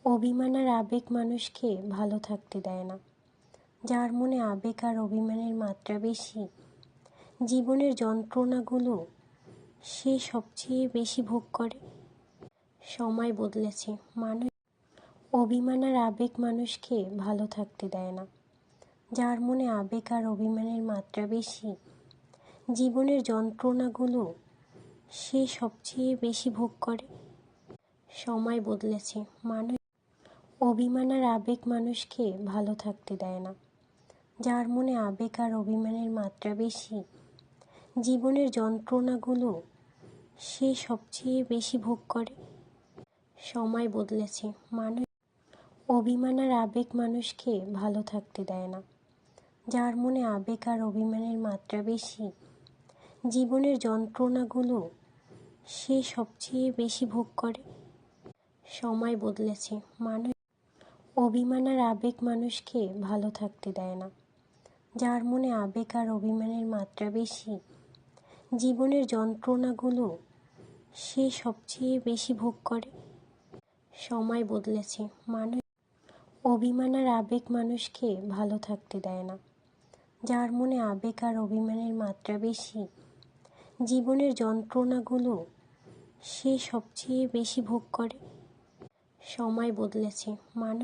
অভিমান আর আবেগ মানুষকে ভালো থাকতে দেয় না। যার মনে আবেগ আর অভিমানের মাত্রা বেশি, জীবনের যন্ত্রণাগুলো সে সবচেয়ে বেশি ভোগ করে। সময় বদলেছে, মানুষ অভিমান আর আবেগ মানুষকে ভালো থাকতে দেয় না। যার মনে আবেগ আর অভিমানের মাত্রা বেশি, জীবনের যন্ত্রণাগুলো সে সবচেয়ে বেশি ভোগ করে। সময় বদলেছে, মানুষ অভিমান আর আবেগ মানুষকে ভালো থাকতে দেয় না। যার মনে আবেগ আর অভিমানের মাত্রা বেশি, জীবনের যন্ত্রণাগুলো সে সবচেয়ে বেশি ভোগ করে। সময় বদলেছে, মানুষ অভিমান আর আবেগ মানুষকে ভালো থাকতে দেয় না। যার মনে আবেগ আর অভিমানের মাত্রা বেশি, জীবনের যন্ত্রণাগুলো সে সবচেয়ে বেশি ভোগ করে। সময় বদলেছে, মানুষ অভিমান আর আবেগ মানুষকে ভালো থাকতে দেয় না। যার মনে আবেগ আর অভিমানের মাত্রা বেশি, জীবনের যন্ত্রণাগুলো সে সবচেয়ে বেশি ভোগ করে। সময় বদলেছে, মানুষ অভিমান আর আবেগ মানুষকে ভালো থাকতে দেয় না। যার মনে আবেগ আর অভিমানের মাত্রা বেশি, জীবনের যন্ত্রণাগুলো সে সবচেয়ে বেশি ভোগ করে। সময় বদলেছে, মানুষ